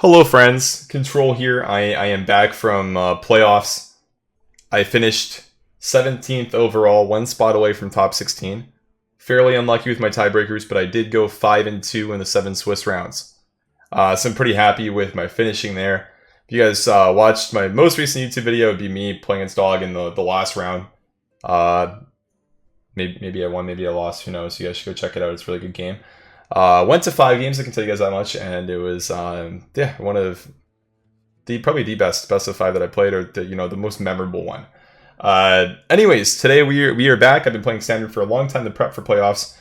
Hello friends, Control here. I am back from playoffs. I finished 17th overall, one spot away from top 16. Fairly unlucky with my tiebreakers, but I did go 5-2 in the 7 Swiss rounds. So I'm pretty happy with my finishing there. If you guys watched my most recent YouTube video, it would be me playing against Dog in the last round. Maybe I won, maybe I lost, who knows. You guys should go check it out, it's a really good game. Went to 5 games, I can tell you guys that much, and it was one of probably the best of 5 that I played, or the most memorable one. Anyways, today we are back. I've been playing standard for a long time to prep for playoffs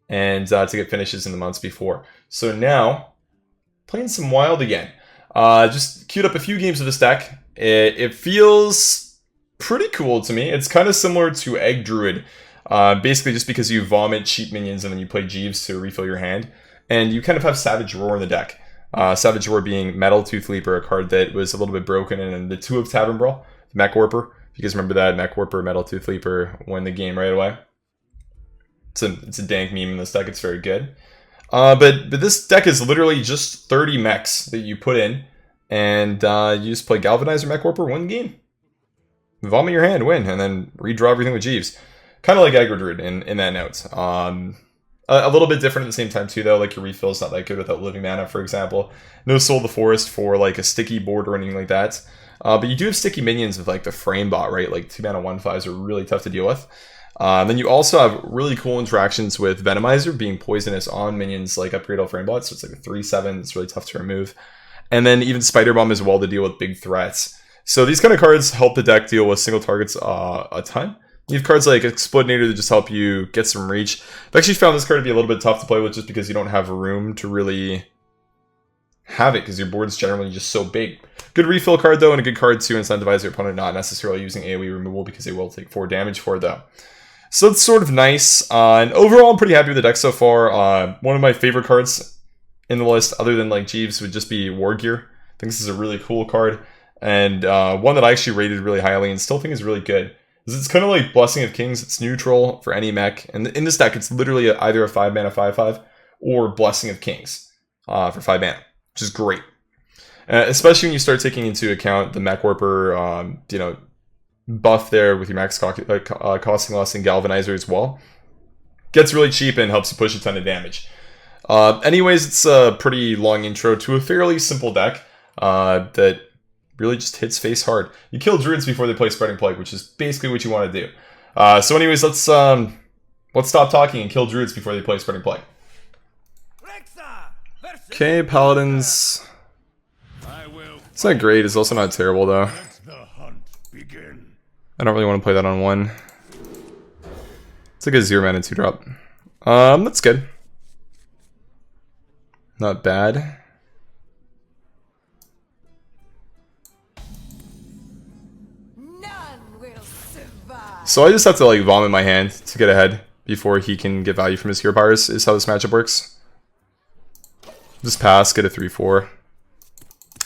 and to get finishes in the months before. So now playing some wild again. Just queued up a few games of this deck. It feels pretty cool to me. It's kind of similar to Egg Druid. Basically just because you vomit cheap minions and then you play Jeeves to refill your hand. And you kind of have Savage Roar in the deck. Savage Roar being Metal Tooth Leaper, a card that was a little bit broken, and the 2 of Tavern Brawl, Mech Warper. If you guys remember that, Mech Warper, Metal Tooth Leaper win the game right away. It's a dank meme in this deck, it's very good. But this deck is literally just 30 mechs that you put in, and you just play Galvanizer, Mech Warper, win the game. Vomit your hand, win, and then redraw everything with Jeeves. Kind of like Aggro Druid in that note. A little bit different at the same time too, though. Like your refill is not that good without living mana, for example. No Soul of the Forest for like a sticky board or anything like that. But you do have sticky minions with like the Frame Bot, right? Like 2 mana 1/5s are really tough to deal with. Then you also have really cool interactions with Venomizer being poisonous on minions like Upgrade All Frame Bot, so it's like a 3/7. It's really tough to remove. And then even Spider Bomb as well to deal with big threats. So these kind of cards help the deck deal with single targets a ton. You have cards like Explodinator that just help you get some reach. I've actually found this card to be a little bit tough to play with just because you don't have room to really have it because your board's generally just so big. Good refill card though, and a good card to incentivize your opponent not necessarily using AoE removal because they will take 4 damage for it though. So it's sort of nice. And overall, I'm pretty happy with the deck so far. One of my favorite cards in the list, other than like Jeeves, would just be War Gear. I think this is a really cool card, and one that I actually rated really highly and still think is really good. It's kind of like Blessing of Kings. It's neutral for any mech. And in this deck, it's literally either a 5 mana 5/5 or Blessing of Kings for 5 mana, which is great. Especially when you start taking into account the Mech Warper, buff there with your max costing less and Galvanizer as well. Gets really cheap and helps you push a ton of damage. Anyways, it's a pretty long intro to a fairly simple deck that really just hits face hard. You kill Druids before they play Spreading Plague, which is basically what you want to do. So anyways, let's stop talking and kill Druids before they play Spreading Plague. Okay, Paladins. It's not great, it's also not terrible though. I don't really want to play that on 1. It's like a 0 mana 2-drop. That's good. Not bad. So I just have to like vomit my hand to get ahead before he can get value from his hero powers, is how this matchup works. Just pass, get a 3/4. I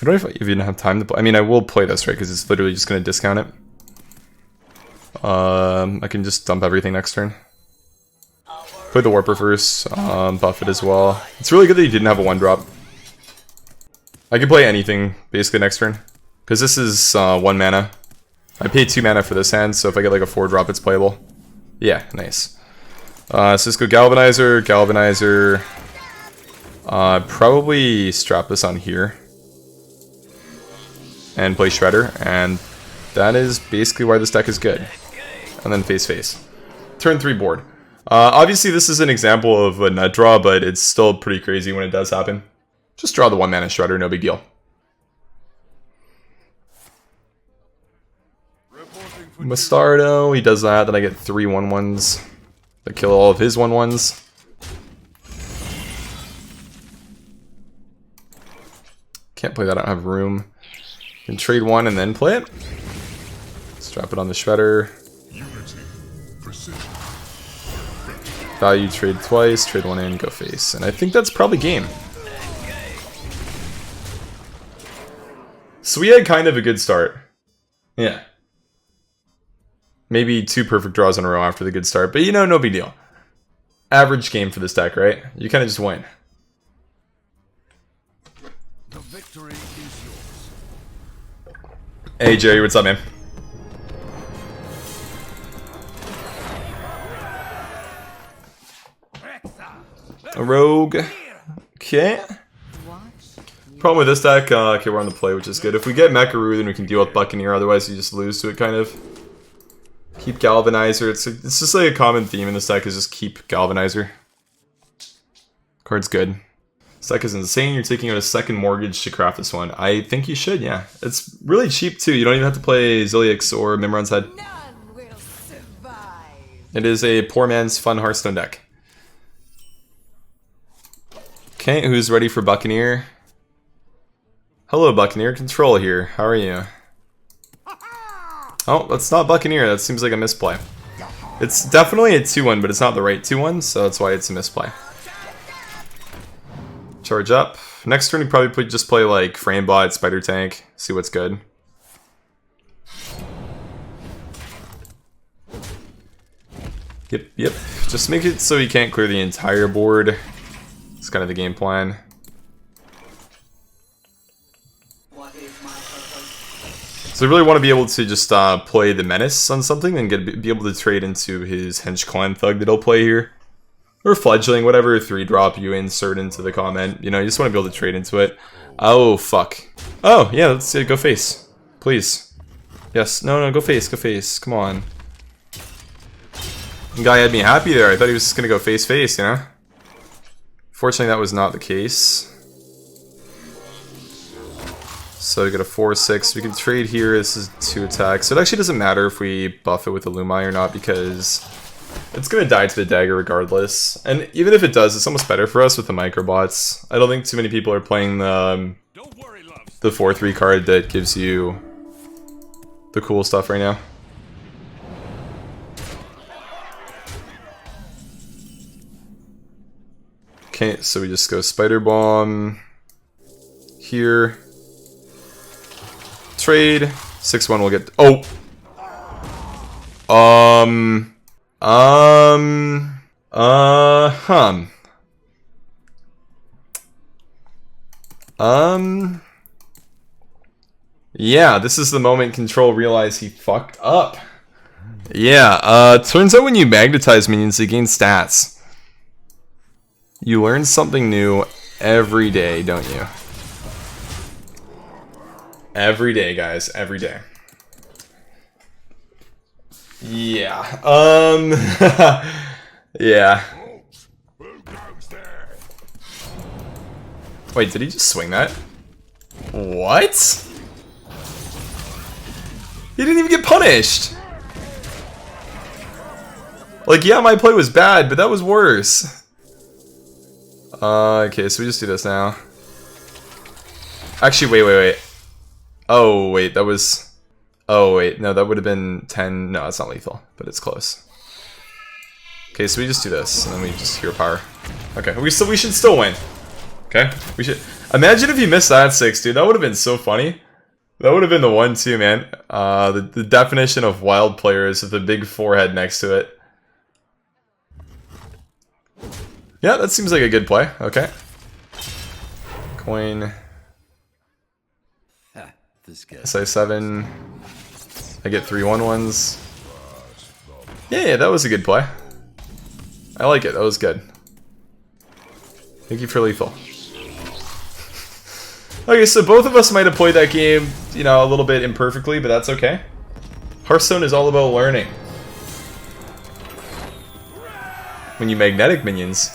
don't know if I even have time to play. I mean, I will play this, right? Because it's literally just going to discount it. I can just dump everything next turn. Play the Warper first, buff it as well. It's really good that he didn't have a 1-drop. I can play anything basically next turn. Because this is 1 mana. I paid 2 mana for this hand, so if I get like a 4-drop, it's playable. Yeah, nice. So let's go Galvanizer, Galvanizer. Probably strap this on here. And play Shredder, and that is basically why this deck is good. And then face. Turn 3 board. Obviously this is an example of a nut draw, but it's still pretty crazy when it does happen. Just draw the 1 mana Shredder, no big deal. Mastardo, he does that, then I get 3 1/1s that kill all of his 1/1s. Can't play that, I don't have room. Can trade 1 and then play it. Strap it on the Shredder. Value trade twice, trade 1 in, go face. And I think that's probably game. So we had kind of a good start. Yeah. Maybe 2 perfect draws in a row after the good start, but no big deal. Average game for this deck, right? You kind of just win. Victory is yours. Hey Jerry, what's up, man? A rogue. Okay. Problem with this deck, okay, we're on the play, which is good. If we get Mech, then we can deal with Buccaneer, otherwise you just lose to it, kind of. Keep Galvanizer. It's just like a common theme in this deck is just keep Galvanizer. Card's good. This deck is insane. You're taking out a second mortgage to craft this one. I think you should, yeah. It's really cheap, too. You don't even have to play Zilliax or Mimron's Head. None will survive. It is a poor man's fun Hearthstone deck. Okay, who's ready for Buccaneer? Hello, Buccaneer. Control here. How are you? Oh, that's not Buccaneer. That seems like a misplay. It's definitely a 2-1, but it's not the right 2-1, so that's why it's a misplay. Charge up. Next turn, you probably just play like Framebot, Spider Tank, see what's good. Yep. Just make it so you can't clear the entire board. It's kind of the game plan. So I really want to be able to just play the Menace on something and be able to trade into his Hench Clan Thug that he'll play here. Or Fledgling, whatever 3-drop you insert into the comment. You know, you just want to be able to trade into it. Oh, fuck. Oh, yeah, let's go face. Please. Yes, no, go face, come on. The guy had me happy there. I thought he was just going to go face, you know? Fortunately, that was not the case. So we got a 4-6. We can trade here. This is 2 attacks. So it actually doesn't matter if we buff it with a Lumai or not because it's going to die to the dagger regardless. And even if it does, it's almost better for us with the microbots. I don't think too many people are playing the 4-3 card that gives you the cool stuff right now. Okay, so we just go Spider Bomb here. Trade. 6-1 we'll get. Oh! Yeah, this is the moment Control realized he fucked up. Yeah, turns out when you magnetize minions, they gain stats. You learn something new every day, don't you? Every day, guys. Every day. Yeah. Yeah. Wait, did he just swing that? What? He didn't even get punished! Like, yeah, my play was bad, but that was worse. Okay, so we just do this now. Actually, wait. Oh, wait, that was... Oh, wait, no, that would have been 10... No, it's not lethal, but it's close. Okay, so we just do this, and then we just hero power. Okay, we should still win. Okay, we should... Imagine if you missed that 6, dude. That would have been so funny. That would have been the 1-2, man. The definition of wild players with a big forehead next to it. Yeah, that seems like a good play. Okay. Coin. SI7. I get 3 1-1s. Yeah, that was a good play. I like it. That was good. Thank you for lethal. Okay, so both of us might have played that game, you know, a little bit imperfectly, but that's okay. Hearthstone is all about learning. When you magnetic minions.